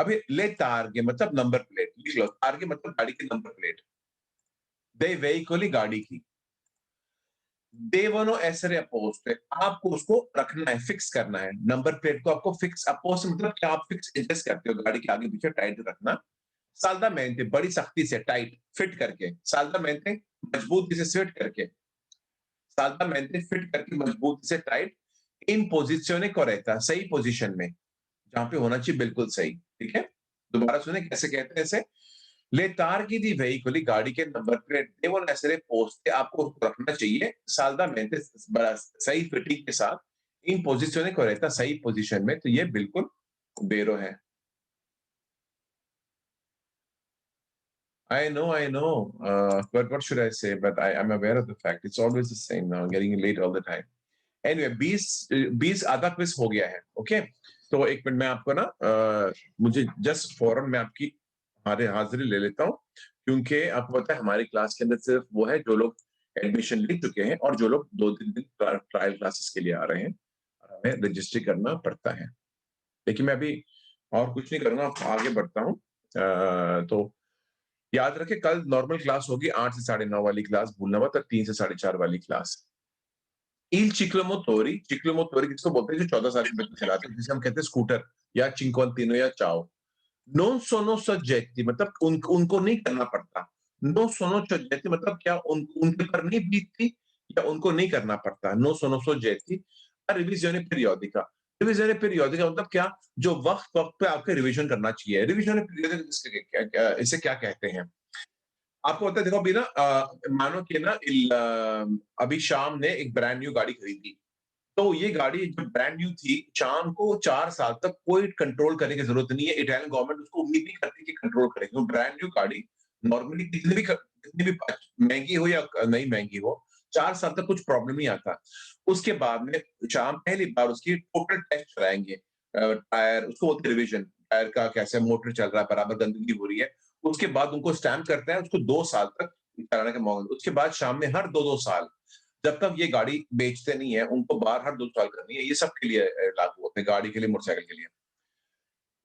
अभी ले तारगे मतलब नंबर प्लेट, लिख लो तारगे मतलब गाड़ी की नंबर प्लेट, दे वेहिकली गाड़ी की, देवनो एसरे अपोस्ट है, आपको उसको रखना है, फिक्स करना है, नंबर प्लेट को आपको फिक्स अपोस्ट मतलब क्या आप फिक्स एडजस्ट करते हो गाड़ी के आगे पीछे टाइट रखना, साल्दामेंटे बड़ी सख्ती से टाइट फिट करके, साल्दामेंटे मजबूती से फिट करके, साल्दामेंटे फिट करके मजबूती से टाइट, इन पोजिzione corretta सही पोजीशन में, जहां पे होना चाहिए बिल्कुल सही, ठीक है? दोबारा सुने कैसे कहते हैं इसे? ले targhi di veicoli गाड़ी के number plate devono essere poste आपको उसको रखना चाहिए saldamente बड़ा सही फिटिंग के साथ इन पोजिzione corretta सही पोजीशन में, तो ये बिल्कुल बेरो है। I know, but what should I say? But I'm aware of the fact. It's always the same now, getting late all the time. Anyway, 20 आधा क्विज हो गया है, ओके? तो एक मिनट में आपको ना मुझे जस्ट फौरन मैं आपकी हाजिरी ले लेता हूँ, क्योंकि आपको पता है हमारी क्लास के अंदर सिर्फ वो है जो लोग एडमिशन ले चुके हैं और जो लोग 2-3 दिन ट्रायल क्लासेस के लिए आ रहे हैं, हमें रजिस्ट्री करना पड़ता है। लेकिन मैं अभी और कुछ नहीं करूँगा, आगे बढ़ता हूँ। तो याद रखें कल नॉर्मल क्लास होगी 8 से 9:30 वाली क्लास, भूलना मत, और 3 से 4:30 वाली क्लास। Il ciclomotori किसको बोलते हैं जो 14 साल के बच्चे चलाते हैं, जिसे हम कहते हैं स्कूटर या चिंक्वांटिनो या चाओ। Non sono soggetti मतलब उनको नहीं करना पड़ता। Non sono soggetti मतलब क्या उनके ऊपर नहीं बीतती या उनको नहीं करना पड़ता। Non sono soggetti a revisione periodica। Revision पीरियोडिका मतलब क्या, जो वक्त-वक्त पे आपको रिवीजन करना चाहिए। रिविजन पीरियोडिका इसे क्या कहते हैं? आपको पता है देखो अभी ना मानो कि ना अभी शाम ने एक ब्रांड न्यू गाड़ी खरीदी। तो ये गाड़ी जब ब्रांड न्यू थी, शाम को 4 साल तक कोई कंट्रोल करने की ज़रूरत नहीं है। इटालियन गवर्नमेंट उसको उम्मीद नहीं करती कि कंट्रोल करेगी। वो ब्रांड न्यू गाड़ी नॉर्मली कितनी भी महँगी हो या नहीं महँगी हो, 4 साल तक कुछ प्रॉब्लम नहीं आता। उसके बाद में शाम पहली बार उसकी टोटल टेस्ट कराएँगे। टायर उसको बोलते हैं रिविजन, टायर का कैसे मोटर चल रहा है, बराबर गंदगी हो रही है। उसके बाद उनको स्टैम्प करते हैं, उसको 2 साल तक चलाने का मौका, उसके बाद शाम में हर 2-2 साल जब तक ये गाड़ी बेचते नहीं है, उनको बार हर 2 साल करनी है। ये सबके लिए लागू होता है, गाड़ी के लिए, मोटरसाइकिल के लिए।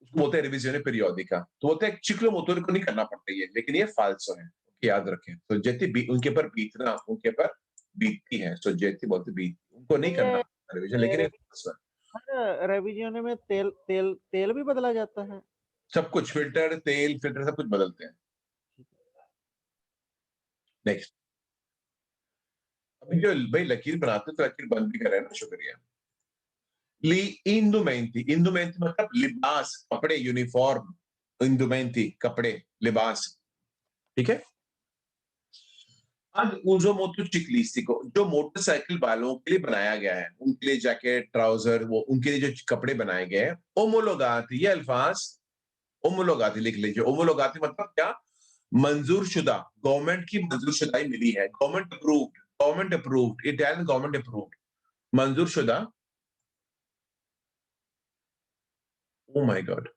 उसको बोलते हैं रिविज़िone periodica। तो बोलते हैं ciclomotori को नहीं करना पड़ता ये, लेकिन ये falso है, याद रखें। सॉजेती बी उनके ऊपर बीतना, उनके ऊपर बीतती है, सॉजेती बोलते बीत उनको नहीं ये करना रिविज़न, लेकिन ये falso है। रेविजन में तेल तेल तेल भी बदला जाता है? सब कुछ फ़िल्टर, तेल, फ़िल्टर सब कुछ बदलते हैं। नेक्स्ट, अभी जो भई लकीर बनाते हैं, तो लकीर बंद भी कर रहे हैं ना, शुक्रिया। इंदुमेंती, इंदुमेंती मतलब लिबास, कपड़े, यूनिफॉर्म, इंदुमेंती कपड़े, लिबास, ठीक है? अब उज़ो मोटोचिक्लिस्टिको जो मोटरसाइकिल वालों के लिए बनाया गया है, उनके लिए जैकेट, ट्राउज़र वो उनके लिए जो कपड़े बनाए गए हैं, ओमोलोगाती ये अल्फ़ाज़ ओमोलोगाती लिख लीजिए। ओमोलोगाती मतलब क्या? मंज़ूर शुदा, गवर्नमेंट की मंज़ूर शुदाई मिली है, government approved, Italian government approved, मंज़ूर शुदा ओह माय गॉड!